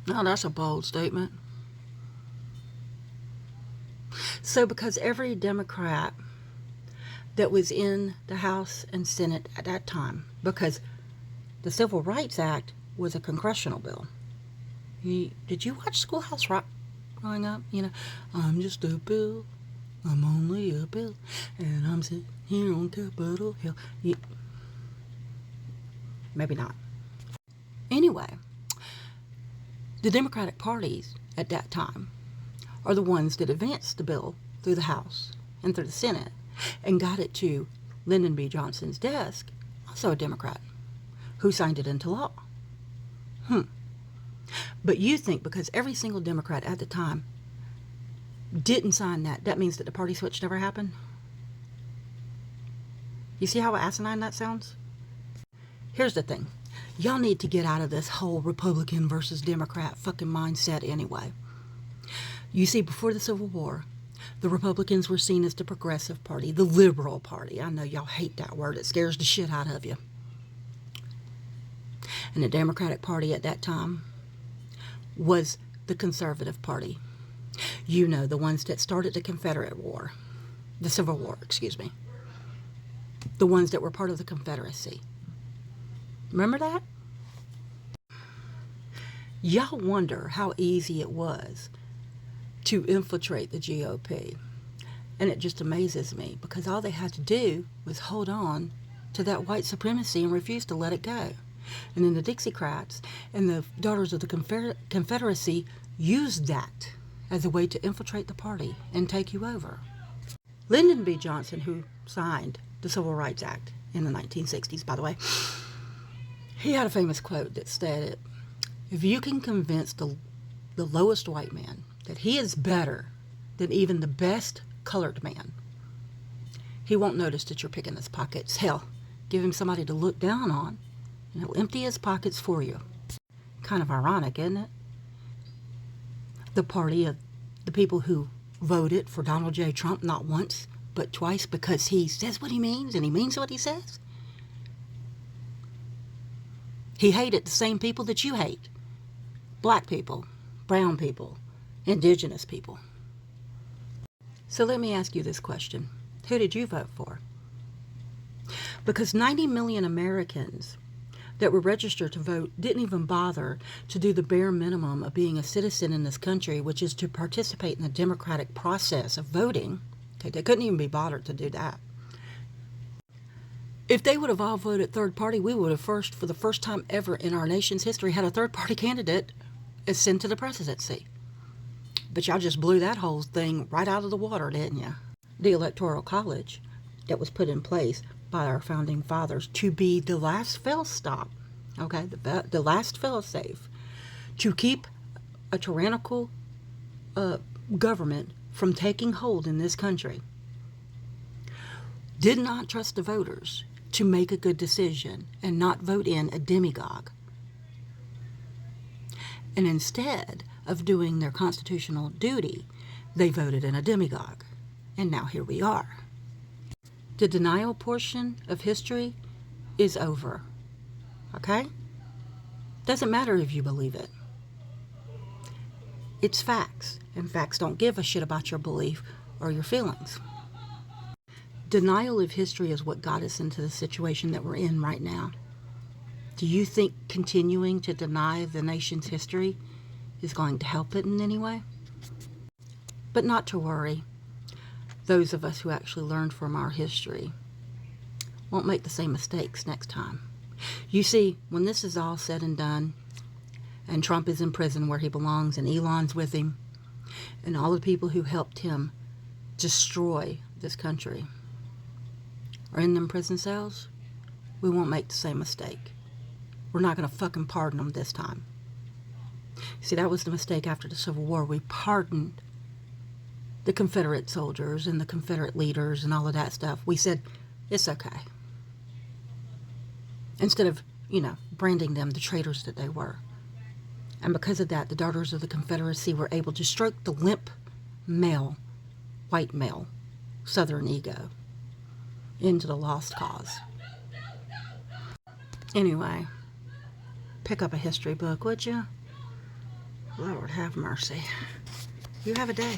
Now that's a bold statement. So because every Democrat that was in the House and Senate at that time, because the Civil Rights Act was a congressional bill. Did you watch Schoolhouse Rock growing up? I'm just a bill. I'm only a bill. And I'm sitting here on Capitol Hill. Maybe not. Anyway, the Democratic parties at that time are the ones that advanced the bill through the House and through the Senate and got it to Lyndon B. Johnson's desk, also a Democrat, who signed it into law. But you think because every single Democrat at the time didn't sign that means that the party switch never happened? You see how asinine that sounds? Here's the thing. Y'all need to get out of this whole Republican versus Democrat fucking mindset anyway. You see, before the Civil War, the Republicans were seen as the progressive party, the liberal party. I know y'all hate that word. It scares the shit out of you. And the Democratic Party at that time was the conservative party. You know, the ones that started the Confederate War. The Civil War, excuse me. The ones that were part of the Confederacy. Remember that? Y'all wonder how easy it was to infiltrate the GOP. And it just amazes me because all they had to do was hold on to that white supremacy and refuse to let it go. And then the Dixiecrats and the Daughters of the Confederacy used that as a way to infiltrate the party and take you over. Lyndon B. Johnson, who signed the Civil Rights Act in the 1960s, by the way, he had a famous quote that stated, if you can convince the lowest white man that he is better than even the best colored man, he won't notice that you're picking his pockets. Hell, give him somebody to look down on, and he'll empty his pockets for you. Kind of ironic, isn't it? The party of the people who voted for Donald J. Trump not once, but twice because he says what he means and he means what he says. He hated the same people that you hate. Black people, brown people, indigenous people. So let me ask you this question. Who did you vote for? Because 90 million Americans that were registered to vote didn't even bother to do the bare minimum of being a citizen in this country, which is to participate in the democratic process of voting. Okay, they couldn't even be bothered to do that. If they would have all voted third party, we would have for the first time ever in our nation's history, had a third party candidate ascend to the presidency. But y'all just blew that whole thing right out of the water, didn't you? The Electoral College that was put in place by our founding fathers to be the last fail-stop, okay, the last fail-safe, to keep a tyrannical government from taking hold in this country, did not trust the voters to make a good decision and not vote in a demagogue. And instead of doing their constitutional duty, they voted in a demagogue. And now here we are. The denial portion of history is over. Okay? Doesn't matter if you believe it. It's facts, and facts don't give a shit about your belief or your feelings. Denial of history is what got us into the situation that we're in right now. Do you think continuing to deny the nation's history is going to help it in any way? But not to worry. Those of us who actually learned from our history won't make the same mistakes next time. You see, when this is all said and done, and Trump is in prison where he belongs, and Elon's with him, and all the people who helped him destroy this country are in them prison cells, we won't make the same mistake. We're not going to fucking pardon them this time. See, that was the mistake after the Civil War. We pardoned the Confederate soldiers and the Confederate leaders and all of that stuff. We said, it's okay. Instead of, branding them the traitors that they were. And because of that, the Daughters of the Confederacy were able to stroke the limp male, white male, Southern ego into the lost cause. Anyway, pick up a history book, would you? Lord have mercy. You have a day.